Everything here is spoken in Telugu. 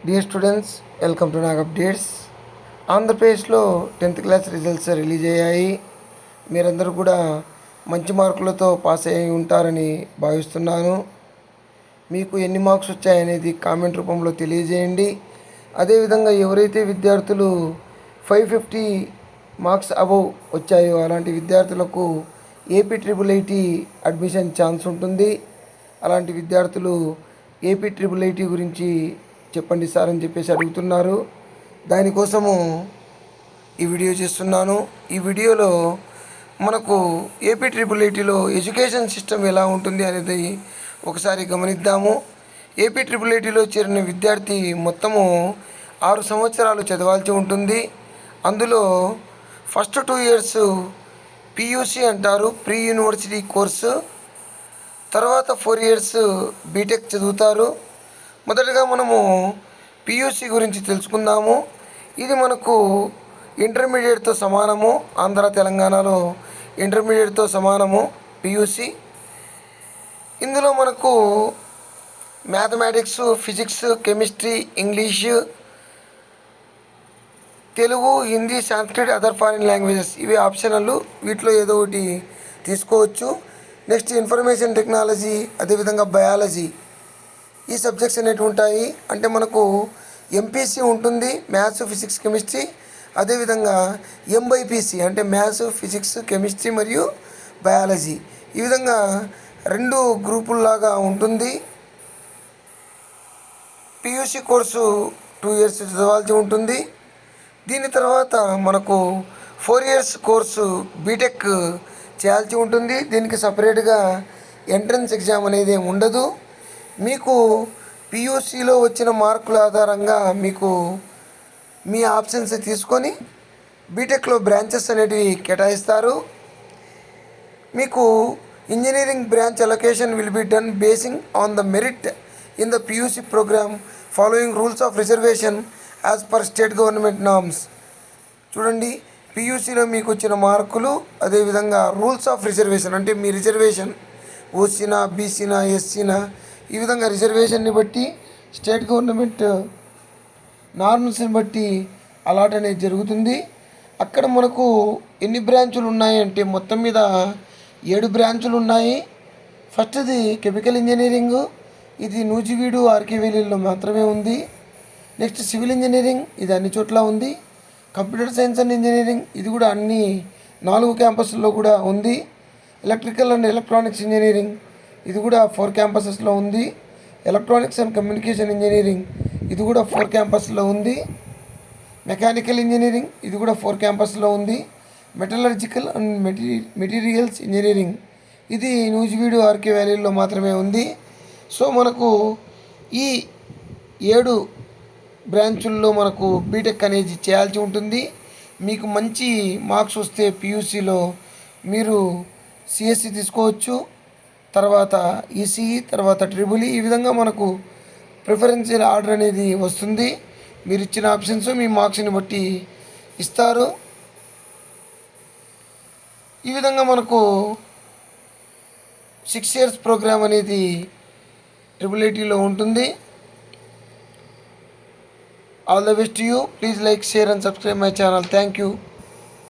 Dear students, welcome to Nag updates. ఆంధ్రప్రదేశ్లో 10th క్లాస్ రిజల్ట్స్ రిలీజ్ అయ్యాయి. మీరందరూ కూడా మంచి మార్కులతో పాస్ అయ్యి ఉంటారని భావిస్తున్నాను. మీకు ఎన్ని మార్క్స్ వచ్చాయనేది కామెంట్ రూపంలో తెలియజేయండి. అదేవిధంగా ఎవరైతే విద్యార్థులు 550 మార్క్స్ అబవ్ వచ్చాయో అలాంటి విద్యార్థులకు ఏపీ IIIT అడ్మిషన్ ఛాన్స్ ఉంటుంది. అలాంటి విద్యార్థులు ఏపీ IIIT గురించి చెప్పండి సార్ అని చెప్పేసి అడుగుతున్నారు. దానికోసము ఈ వీడియో చేస్తున్నాను. ఈ వీడియోలో మనకు ఏపీ IIITలో ఎడ్యుకేషన్ సిస్టమ్ ఎలా ఉంటుంది అనేది ఒకసారి గమనిద్దాము. ఏపీ IIITలో చేరిన విద్యార్థి మొత్తము 6 సంవత్సరాలు చదవాల్సి ఉంటుంది. అందులో ఫస్ట్ 2 ఇయర్స్ పియూసీ అంటారు, ప్రీ యూనివర్సిటీ కోర్సు. తర్వాత 4 ఇయర్స్ బీటెక్ చదువుతారు. మొదటగా మనము పియూసీ గురించి తెలుసుకుందాము. ఇది మనకు ఇంటర్మీడియట్తో సమానము. ఆంధ్ర తెలంగాణలో ఇంటర్మీడియట్తో సమానము పియూసీ. ఇందులో మనకు mathematics, physics, chemistry, English, Telugu, Hindi, Sanskrit, other foreign languages ఇవి ఆప్షనల్. వీటిలో ఏదో ఒకటి తీసుకోవచ్చు. నెక్స్ట్ ఇన్ఫర్మేషన్ టెక్నాలజీ, అదేవిధంగా బయాలజీ ఈ సబ్జెక్ట్స్ అనేవి ఉంటాయి. అంటే మనకు ఎంపీసీ ఉంటుంది, మ్యాథ్స్, ఫిజిక్స్, కెమిస్ట్రీ. అదేవిధంగా ఎంబైపీసీ అంటే మ్యాథ్స్, ఫిజిక్స్, కెమిస్ట్రీ మరియు బయాలజీ. ఈ విధంగా 2 గ్రూపుల్లాగా ఉంటుంది. పియూసీ కోర్సు 2 ఇయర్స్ చదవాల్సి ఉంటుంది. దీని తర్వాత మనకు 4 ఇయర్స్ కోర్సు బీటెక్ చేయాల్సి ఉంటుంది. దీనికి సపరేట్గా ఎంట్రన్స్ ఎగ్జామ్ అనేది ఉండదు. మీకు పియూసీలో వచ్చిన మార్కుల ఆధారంగా మీకు మీ ఆప్షన్స్ తీసుకొని బీటెక్లో బ్రాంచెస్ అనేటివి కేటాయిస్తారు. మీకు engineering branch allocation will be done basing on the merit in the PUC programme following rules of reservation as per state government norms. చూడండి, పియూసీలో మీకు వచ్చిన మార్కులు, అదేవిధంగా రూల్స్ ఆఫ్ రిజర్వేషన్ అంటే మీ రిజర్వేషన్ ఓసీనా, బీసీనా, ఎస్సీనా, ఈ విధంగా రిజర్వేషన్ని బట్టి స్టేట్ గవర్నమెంట్ నార్మ్స్ని బట్టి అలాట్ అనేది జరుగుతుంది. అక్కడ మనకు ఎన్ని బ్రాంచులు ఉన్నాయి అంటే మొత్తం మీద 7 బ్రాంచులు ఉన్నాయి. ఫస్ట్ది కెమికల్ ఇంజనీరింగ్, ఇది నూజివీడు, ఆర్కేవేలీలో మాత్రమే ఉంది. నెక్స్ట్ సివిల్ ఇంజనీరింగ్, ఇది అన్ని చోట్ల ఉంది. కంప్యూటర్ సైన్స్ అండ్ ఇంజనీరింగ్, ఇది కూడా అన్ని 4 క్యాంపస్లో కూడా ఉంది. ఎలక్ట్రికల్ అండ్ ఎలక్ట్రానిక్స్ ఇంజనీరింగ్, ఇది కూడా 4 క్యాంపసెస్లో ఉంది. ఎలక్ట్రానిక్స్ అండ్ కమ్యూనికేషన్ ఇంజనీరింగ్, ఇది కూడా 4 క్యాంపస్లో ఉంది. మెకానికల్ ఇంజనీరింగ్, ఇది కూడా 4 క్యాంపస్లో ఉంది. మెటలర్జికల్ అండ్ మెటీరియల్స్ ఇంజనీరింగ్, ఇది నూజివీడు, ఆర్కే వ్యాలీలో మాత్రమే ఉంది. సో మనకు ఈ 7 బ్రాంచుల్లో మనకు బీటెక్ అనేది చేయాల్సి ఉంటుంది. మీకు మంచి మార్క్స్ వస్తే పియూసీలో మీరు సిఎస్సి తీసుకోవచ్చు, తర్వాత ఈసీఈ, తర్వాత ట్రిపుల్ ఈ విధంగా మనకు ప్రిఫరెన్షియల్ ఆర్డర్ అనేది వస్తుంది. మీరు ఇచ్చిన ఆప్షన్స్ మీ మార్క్స్ని బట్టి ఇస్తారు. ఈ విధంగా మనకు 6 ఇయర్స్ ప్రోగ్రామ్ అనేది IIITలో ఉంటుంది. All the best to you. Please like, share and subscribe my channel. Thank you.